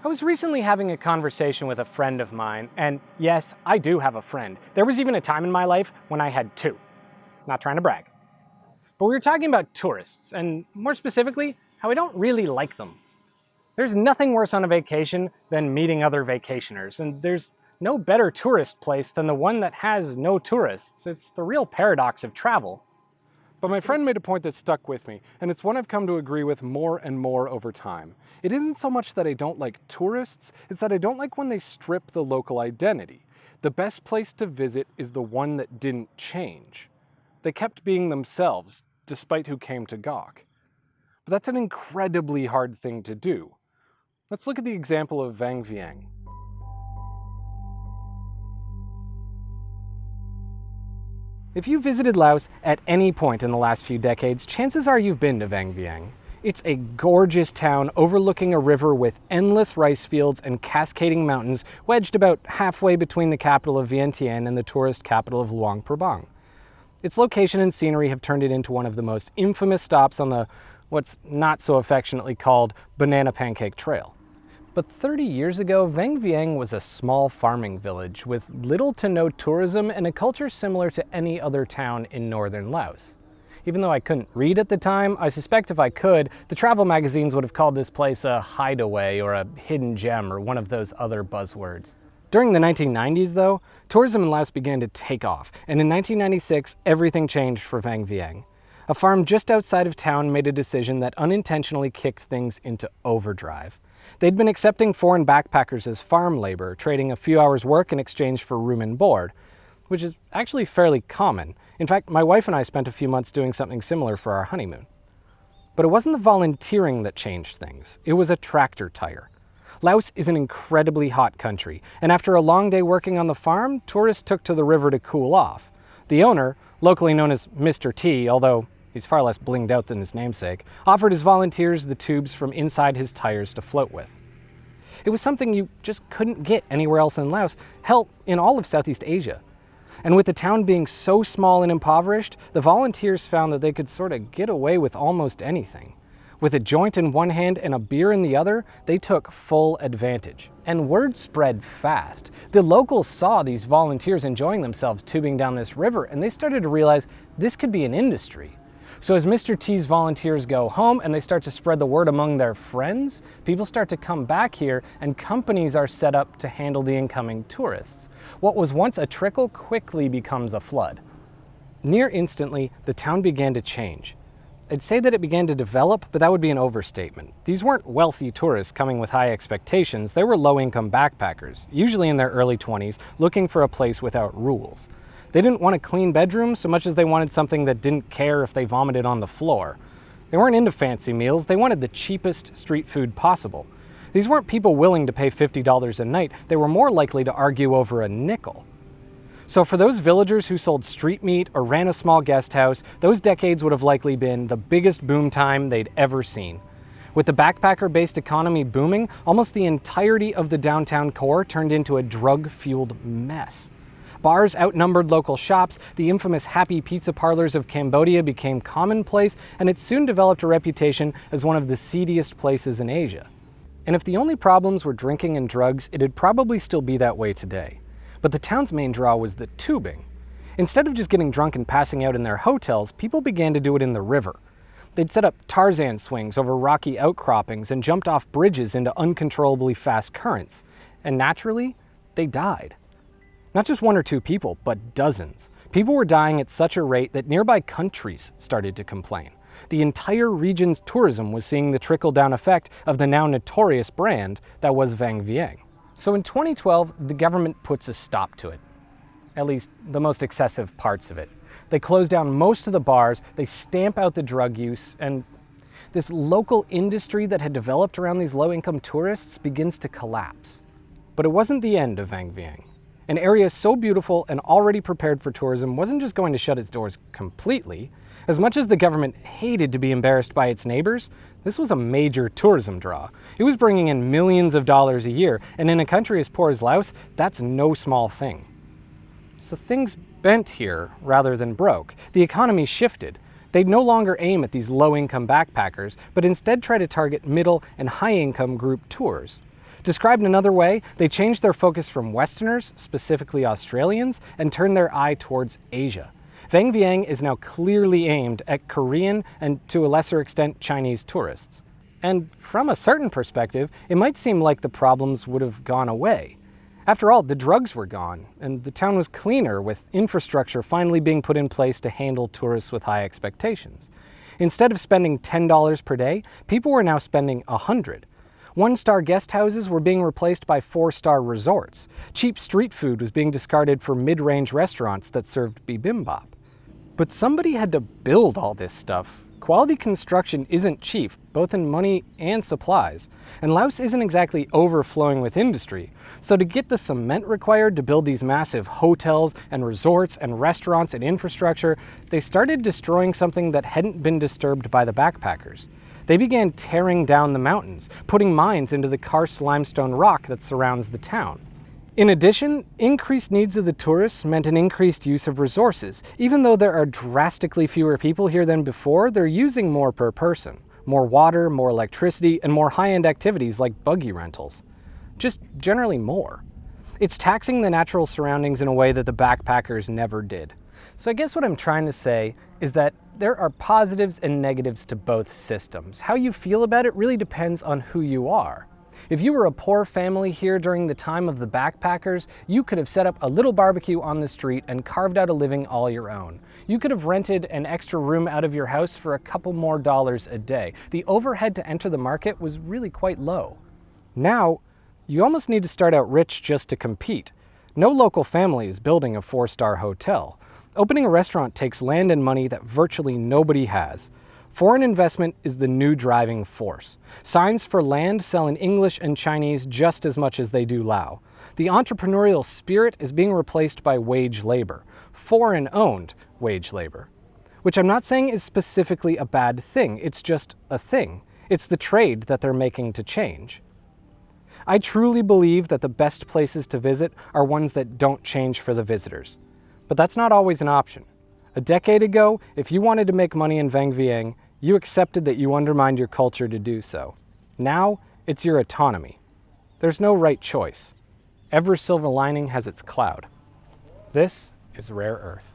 I was recently having a conversation with a friend of mine, and yes, I do have a friend. There was even a time in my life when I had two. Not trying to brag. But we were talking about tourists, and more specifically, how we don't really like them. There's nothing worse on a vacation than meeting other vacationers, and there's no better tourist place than the one that has no tourists. It's the real paradox of travel. But my friend made a point that stuck with me, and it's one I've come to agree with more and more over time. It isn't so much that I don't like tourists, it's that I don't like when they strip the local identity. The best place to visit is the one that didn't change. They kept being themselves, despite who came to gawk. But that's an incredibly hard thing to do. Let's look at the example of Vang Vieng. If you visited Laos at any point in the last few decades, chances are you've been to Vang Vieng. It's a gorgeous town overlooking a river with endless rice fields and cascading mountains wedged about halfway between the capital of Vientiane and the tourist capital of Luang Prabang. Its location and scenery have turned it into one of the most infamous stops on the what's not so affectionately called Banana Pancake Trail. But 30 years ago, Vang Vieng was a small farming village with little to no tourism and a culture similar to any other town in northern Laos. Even though I couldn't read at the time, I suspect if I could, the travel magazines would have called this place a hideaway or a hidden gem or one of those other buzzwords. During the 1990s though, tourism in Laos began to take off, and in 1996, everything changed for Vang Vieng. A farm just outside of town made a decision that unintentionally kicked things into overdrive. They'd been accepting foreign backpackers as farm labor, trading a few hours' work in exchange for room and board, which is actually fairly common. In fact, my wife and I spent a few months doing something similar for our honeymoon. But it wasn't the volunteering that changed things. It was a tractor tire. Laos is an incredibly hot country, and after a long day working on the farm, tourists took to the river to cool off. The owner, locally known as Mr. T, although he's far less blinged out than his namesake, offered his volunteers the tubes from inside his tires to float with. It was something you just couldn't get anywhere else in Laos, hell, in all of Southeast Asia. And with the town being so small and impoverished, the volunteers found that they could sort of get away with almost anything. With a joint in one hand and a beer in the other, they took full advantage. And word spread fast. The locals saw these volunteers enjoying themselves tubing down this river, and they started to realize this could be an industry. So as Mr. T's volunteers go home and they start to spread the word among their friends, people start to come back here and companies are set up to handle the incoming tourists. What was once a trickle quickly becomes a flood. Near instantly, the town began to change. I'd say that it began to develop, but that would be an overstatement. These weren't wealthy tourists coming with high expectations. They were low-income backpackers, usually in their early 20s, looking for a place without rules. They didn't want a clean bedroom so much as they wanted something that didn't care if they vomited on the floor. They weren't into fancy meals, they wanted the cheapest street food possible. These weren't people willing to pay $50 a night, they were more likely to argue over a nickel. So for those villagers who sold street meat or ran a small guest house, those decades would have likely been the biggest boom time they'd ever seen. With the backpacker-based economy booming, almost the entirety of the downtown core turned into a drug-fueled mess. Bars outnumbered local shops, the infamous happy pizza parlors of Cambodia became commonplace, and it soon developed a reputation as one of the seediest places in Asia. And if the only problems were drinking and drugs, it'd probably still be that way today. But the town's main draw was the tubing. Instead of just getting drunk and passing out in their hotels, people began to do it in the river. They'd set up Tarzan swings over rocky outcroppings and jumped off bridges into uncontrollably fast currents. And naturally, they died. Not just one or two people, but dozens. People were dying at such a rate that nearby countries started to complain. The entire region's tourism was seeing the trickle-down effect of the now notorious brand that was Vang Vieng. So in 2012, the government puts a stop to it. At least the most excessive parts of it. They close down most of the bars, they stamp out the drug use, and this local industry that had developed around these low-income tourists begins to collapse. But it wasn't the end of Vang Vieng. An area so beautiful and already prepared for tourism wasn't just going to shut its doors completely. As much as the government hated to be embarrassed by its neighbors, this was a major tourism draw. It was bringing in millions of dollars a year, and in a country as poor as Laos, that's no small thing. So things bent here rather than broke. The economy shifted. They'd no longer aim at these low-income backpackers, but instead try to target middle and high-income group tours. Described another way, they changed their focus from Westerners, specifically Australians, and turned their eye towards Asia. Vang Vieng is now clearly aimed at Korean and, to a lesser extent, Chinese tourists. And from a certain perspective, it might seem like the problems would have gone away. After all, the drugs were gone, and the town was cleaner, with infrastructure finally being put in place to handle tourists with high expectations. Instead of spending $10 per day, people were now spending $100. One-star guest houses were being replaced by four-star resorts. Cheap street food was being discarded for mid-range restaurants that served bibimbap. But somebody had to build all this stuff. Quality construction isn't cheap, both in money and supplies, and Laos isn't exactly overflowing with industry. So to get the cement required to build these massive hotels and resorts and restaurants and infrastructure, they started destroying something that hadn't been disturbed by the backpackers. They began tearing down the mountains, putting mines into the karst limestone rock that surrounds the town. In addition, increased needs of the tourists meant an increased use of resources. Even though there are drastically fewer people here than before, they're using more per person. More water, more electricity, and more high-end activities like buggy rentals. Just generally more. It's taxing the natural surroundings in a way that the backpackers never did. So I guess what I'm trying to say is that there are positives and negatives to both systems. How you feel about it really depends on who you are. If you were a poor family here during the time of the backpackers, you could have set up a little barbecue on the street and carved out a living all your own. You could have rented an extra room out of your house for a couple more dollars a day. The overhead to enter the market was really quite low. Now, you almost need to start out rich just to compete. No local family is building a four-star hotel. Opening a restaurant takes land and money that virtually nobody has. Foreign investment is the new driving force. Signs for land sell in English and Chinese just as much as they do Lao. The entrepreneurial spirit is being replaced by wage labor, foreign-owned wage labor. Which I'm not saying is specifically a bad thing, it's just a thing. It's the trade that they're making to change. I truly believe that the best places to visit are ones that don't change for the visitors. But that's not always an option. A decade ago, if you wanted to make money in Vang Vieng, you accepted that you undermined your culture to do so. Now, it's your autonomy. There's no right choice. Every silver lining has its cloud. This is Rare Earth.